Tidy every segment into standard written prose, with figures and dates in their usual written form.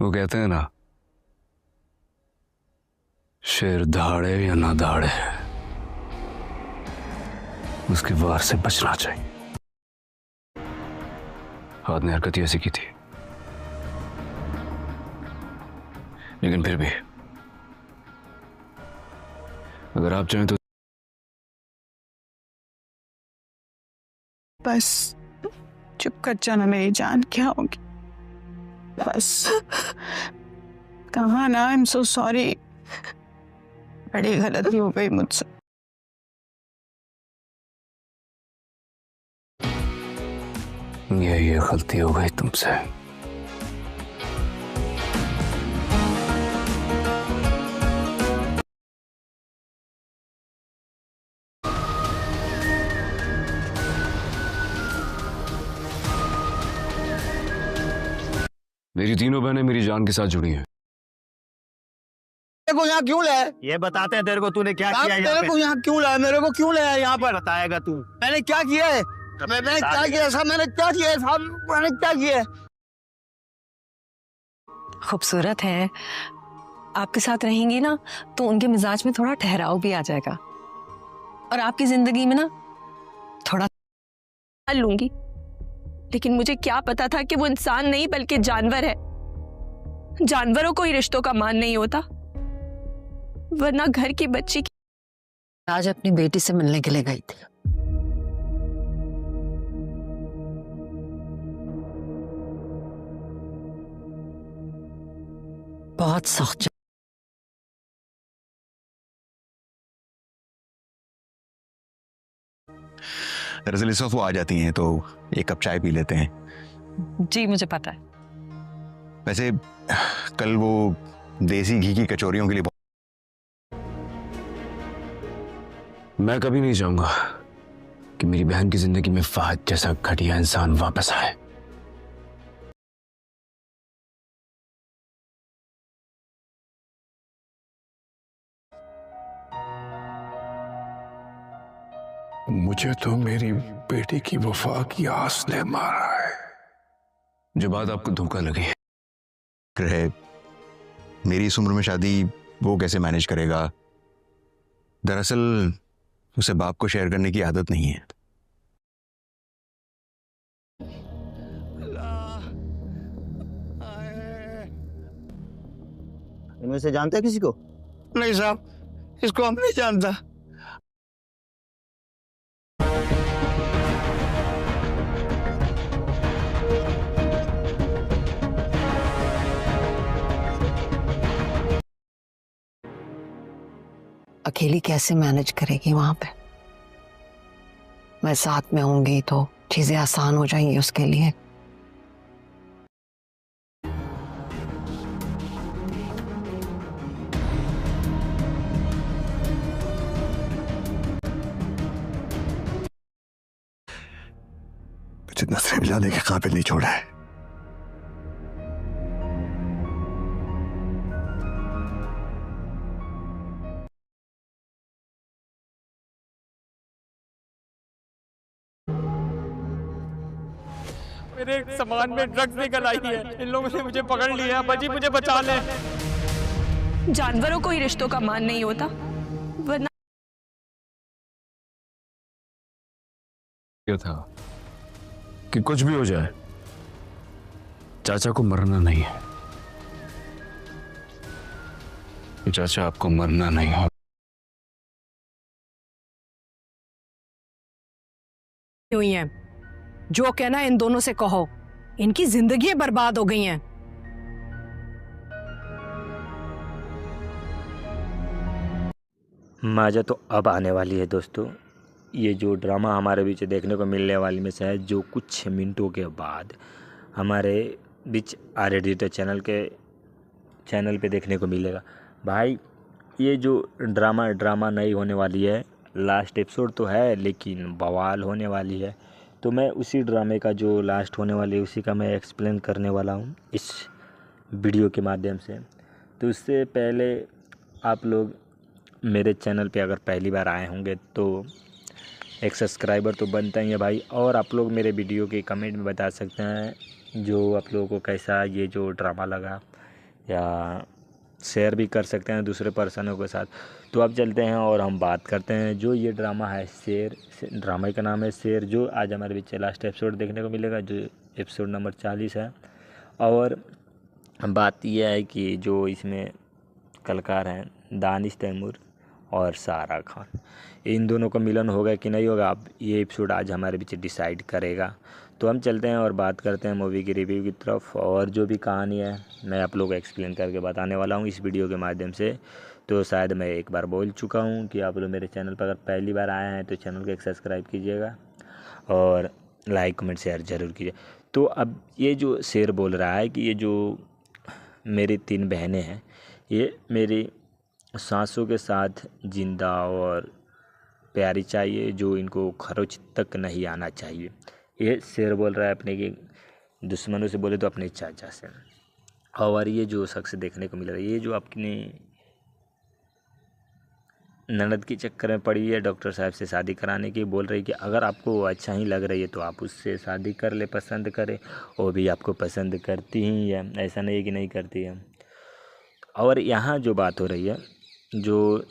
वो कहते हैं ना, शेर दहाड़े या ना दहाड़े, उसके वार से बचना चाहिए। हाथ ने हरकत ही ऐसी की थी, लेकिन फिर भी अगर आप चाहें तो। बस चुप कर जाना मेरी जान, क्या होगी बस। कहा ना, आई एम सो सॉरी, बड़ी गलती हो गई मुझसे। ये गलती हो गई तुमसे। मेरी तीनों बहनें मेरी जान के साथ जुड़ी हैं। तेरे को यहाँ क्यों लाया? ये बताते हैं तेरे को तूने क्या किया यहाँ तेरे पे? को यहाँ क्यों लाया? मेरे को क्यों लाया यहाँ पर? बताएगा तू। मैंने क्या किया है? मैंने क्या किया साहब? मैंने क्या किया है साहब? मैंने क्या किया है? खूबसूरत है, आपके साथ रहेंगी ना तो उनके मिजाज में थोड़ा ठहराव भी आ जाएगा, और आपकी जिंदगी में ना थोड़ा लूंगी। लेकिन मुझे क्या पता था कि वो इंसान नहीं बल्कि जानवर है। जानवरों को ही रिश्तों का मान नहीं होता, वरना घर की बच्ची की। आज अपनी बेटी से मिलने के लिए गई थी। बहुत सख्त। दरअसल इस वक्त वो आ जाती हैं तो एक कप चाय पी लेते हैं। जी मुझे पता है। वैसे कल वो देसी घी की कचौरियों के लिए मैं कभी नहीं चाहूंगा कि मेरी बहन की जिंदगी में फहद जैसा घटिया इंसान वापस आए। मुझे तो मेरी बेटी की वफा की आस ने मारा है। जो बात आपको धोखा लगी है, मेरी इस उम्र में शादी वो कैसे मैनेज करेगा? दरअसल उसे बाप को शेयर करने की आदत नहीं है। इनमें से जानते हैं किसी को? नहीं साहब, इसको हम नहीं जानता। अकेली कैसे मैनेज करेगी वहां पे? मैं साथ में होंगी तो चीजें आसान हो जाएंगी उसके लिए। मुझे नजरें मिलाने के काबिल नहीं छोड़ा है। मेरे सामान में ड्रग्स निकल आई है। इन लोगों ने मुझे पकड़ लिया। बजी मुझे बचा ले। जानवरों को ही रिश्तों का मान नहीं होता, वरना क्या था कि कुछ भी हो जाए चाचा को मरना नहीं है। चाचा आपको मरना नहीं है। हुई हैं, जो कहना इन दोनों से कहो, इनकी जिंदगी बर्बाद हो गई हैं। मजा तो अब आने वाली है दोस्तों। ये जो ड्रामा हमारे बीच देखने को मिलने वाली में से है, जो कुछ मिनटों के बाद हमारे बीच आर एडिटर चैनल पे देखने को मिलेगा। भाई ये जो ड्रामा नहीं होने वाली है, लास्ट एपिसोड तो है लेकिन बवाल होने वाली है। तो मैं उसी ड्रामे का जो लास्ट होने वाली है उसी का मैं एक्सप्लेन करने वाला हूँ इस वीडियो के माध्यम से। तो उससे पहले आप लोग मेरे चैनल पे अगर पहली बार आए होंगे तो एक सब्सक्राइबर तो बनता ही है भाई। और आप लोग मेरे वीडियो के कमेंट में बता सकते हैं जो आप लोगों को कैसा ये जो ड्रामा लगा, या शेयर भी कर सकते हैं दूसरे पर्सनों के साथ। तो अब चलते हैं और हम बात करते हैं जो ये ड्रामा है शेर, ड्रामा का नाम है शेर, जो आज हमारे बीच लास्ट एपिसोड देखने को मिलेगा, जो एपिसोड नंबर 40 है। और बात यह है कि जो इसमें कलाकार हैं दानिश तैमूर और सारा खान, इन दोनों का मिलन होगा कि नहीं होगा, अब ये एपिसोड आज हमारे बीच डिसाइड करेगा। तो हम चलते हैं और बात करते हैं मूवी की रिव्यू की तरफ। और जो भी कहानी है मैं आप लोगों को एक्सप्लेन करके बताने वाला हूँ इस वीडियो के माध्यम से। तो शायद मैं एक बार बोल चुका हूँ कि आप लोग मेरे चैनल पर अगर पहली बार आए हैं तो चैनल को सब्सक्राइब कीजिएगा और लाइक कमेंट शेयर ज़रूर कीजिए। तो अब ये जो शेर बोल रहा है कि ये जो मेरी 3 बहनें हैं ये मेरी सांसों के साथ जिंदा और प्यारी चाहिए, जो इनको खरोच तक नहीं आना चाहिए। ये शेर बोल रहा है अपने के दुश्मनों से, बोले तो अपने चाचा से। और ये जो शख्स देखने को मिल रहा है ये जो अपनी ननद के चक्कर में पड़ी है डॉक्टर साहब से शादी कराने की, बोल रही कि अगर आपको अच्छा ही लग रही है तो आप उससे शादी कर ले, पसंद करें। वो भी आपको पसंद करती ही है, ऐसा नहीं है कि नहीं करती है। और यहाँ जो बात हो रही है, जो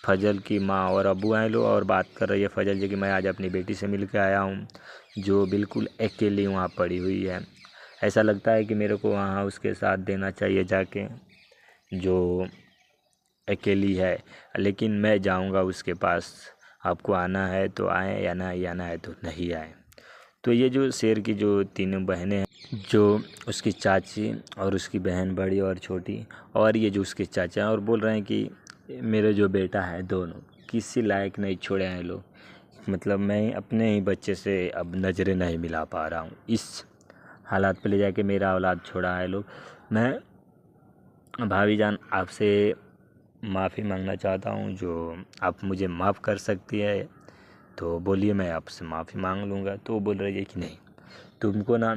फजल की माँ और अब्बू आए लो और बात कर रही है फजल जी कि मैं आज अपनी बेटी से मिल के आया हूँ, जो बिल्कुल अकेली वहाँ पड़ी हुई है। ऐसा लगता है कि मेरे को वहाँ उसके साथ देना चाहिए जाके, जो अकेली है, लेकिन मैं जाऊँगा उसके पास। आपको आना है तो आए या नहीं आना है तो नहीं आए। तो ये जो शेर की जो 3 बहनें हैं, जो उसकी चाची और उसकी बहन बड़ी और छोटी, और ये जो उसके चाचा हैं, और बोल रहे हैं कि मेरे जो बेटा है दोनों किसी लायक नहीं छोड़े हैं लोग, मतलब मैं अपने ही बच्चे से अब नज़रें नहीं मिला पा रहा हूँ, इस हालात पे ले जाके मेरा औलाद छोड़ा है लोग। मैं भाभी जान आपसे माफ़ी मांगना चाहता हूँ, जो आप मुझे माफ़ कर सकती है तो बोलिए, मैं आपसे माफ़ी मांग लूँगा। तो बोल रही है कि नहीं, तुमको ना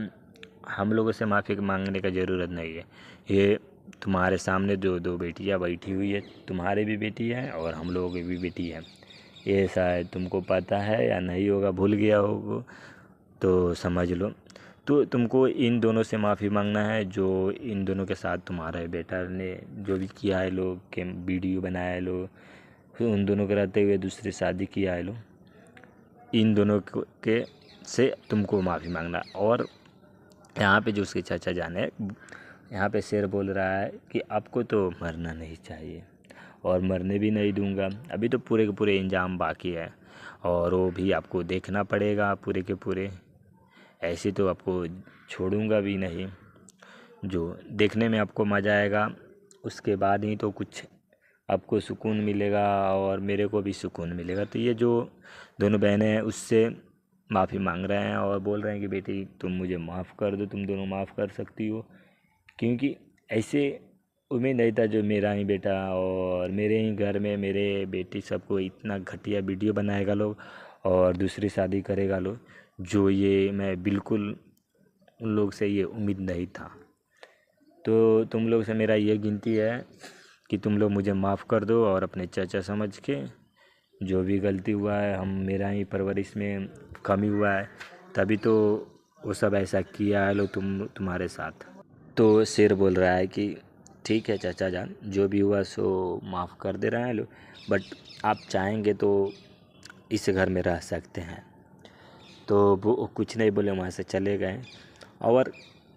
हम लोगों से माफ़ी मांगने का ज़रूरत नहीं है, ये तुम्हारे सामने जो 2 बेटियाँ बैठी हुई है, तुम्हारी भी बेटी है और हम लोगों की भी बेटी है, ये शायद तुमको पता है या नहीं होगा, भूल गया होगा तो समझ लो। तो तुमको इन दोनों से माफ़ी मांगना है, जो इन दोनों के साथ तुम्हारे बेटा ने जो भी किया है लोग, के वीडियो बनाया है लोग, फिर उन दोनों के रहते हुए दूसरी शादी किया है लोग, इन दोनों के से तुमको माफ़ी मांगना। और यहाँ पे जो उसके चाचा जान है, यहाँ पे शेर बोल रहा है कि आपको तो मरना नहीं चाहिए और मरने भी नहीं दूंगा, अभी तो पूरे के पूरे इंजाम बाकी है और वो भी आपको देखना पड़ेगा पूरे के पूरे, ऐसे तो आपको छोड़ूंगा भी नहीं, जो देखने में आपको मज़ा आएगा उसके बाद ही तो कुछ आपको सुकून मिलेगा और मेरे को भी सुकून मिलेगा। तो ये जो दोनों बहनें हैं उससे माफ़ी मांग रहे हैं और बोल रहे हैं कि बेटी तुम मुझे माफ़ कर दो, तुम दोनों माफ़ कर सकती हो, क्योंकि ऐसे उम्मीद नहीं था जो मेरा ही बेटा और मेरे ही घर में मेरे बेटी सबको इतना घटिया वीडियो बनाएगा लोग और दूसरी शादी करेगा लोग, जो ये मैं बिल्कुल उन लोग से ये उम्मीद नहीं था। तो तुम लोग से मेरा ये गिनती है कि तुम लोग मुझे माफ़ कर दो और अपने चाचा समझ के जो भी गलती हुआ है, हम मेरा ही परवरिश में कमी हुआ है तभी तो वो सब ऐसा किया है लो तुम्हारे साथ। तो शेर बोल रहा है कि ठीक है चाचा जान, जो भी हुआ सो माफ़ कर दे रहे हैं लोग, बट आप चाहेंगे तो इस घर में रह सकते हैं। तो वो कुछ नहीं बोले, वहाँ से चले गए। और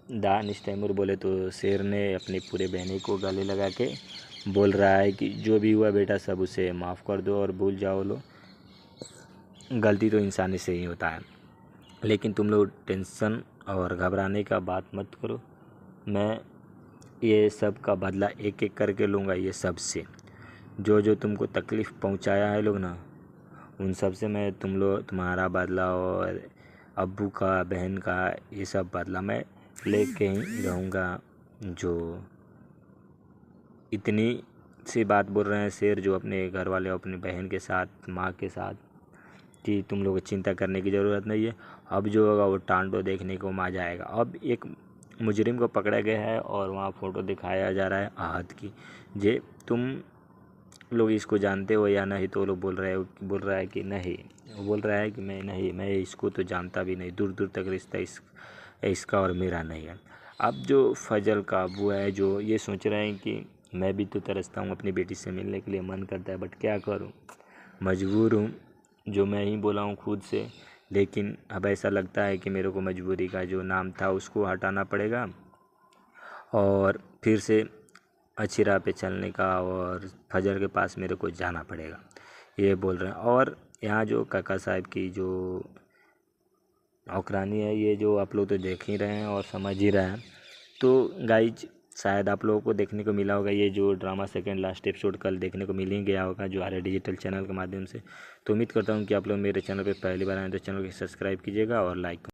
दानिश तैमूर बोले तो शेर ने अपनी पूरे बहनी को गले लगा के बोल रहा है कि जो भी हुआ बेटा सब उसे माफ़ कर दो और भूल जाओ लो, गलती तो इंसानी से ही होता है, लेकिन तुम लोग टेंशन और घबराने का बात मत करो, मैं ये सब का बदला एक एक करके लूँगा। ये सब से जो जो तुमको तकलीफ़ पहुँचाया है लोग ना, उन सब से मैं तुम्हारा बदला और अब्बू का बहन का ये सब बदला मैं लेके ही रहूँगा। जो इतनी सी बात बोल रहे हैं शेर, जो अपने घर वाले अपनी बहन के साथ माँ के साथ, कि तुम लोग चिंता करने की ज़रूरत नहीं है, अब जो होगा वो टांडो देखने को मजा आएगा। अब एक मुजरिम को पकड़ा गया है और वहाँ फ़ोटो दिखाया जा रहा है आहत की, जे तुम लोग इसको जानते हो या नहीं, तो वो लोग बोल रहा है कि नहीं, वो बोल रहा है कि मैं इसको तो जानता भी नहीं, दूर दूर तक रिश्ता इसका और मेरा नहीं है। अब जो फजल का अबू है जो ये सोच रहे हैं कि मैं भी तो तरसता हूँ अपनी बेटी से मिलने के लिए, मन करता है, बट क्या करूँ, मजबूर हूँ, जो मैं ही बोला हूँ खुद से। लेकिन अब ऐसा लगता है कि मेरे को मजबूरी का जो नाम था उसको हटाना पड़ेगा और फिर से अच्छी राह पे चलने का, और फजल के पास मेरे को जाना पड़ेगा, ये बोल रहे हैं। और यहाँ जो काका साहब की जो नौकरानी है, ये जो आप लोग तो देख ही रहे हैं और समझ ही रहे हैं। तो गाइज शायद आप लोगों को देखने को मिला होगा ये जो ड्रामा सेकंड लास्ट एपिसोड कल देखने को मिल ही गया होगा जो आर्या डिजिटल चैनल के माध्यम से। तो उम्मीद करता हूँ कि आप लोग मेरे चैनल पे पहली बार आए तो चैनल को सब्सक्राइब कीजिएगा और लाइक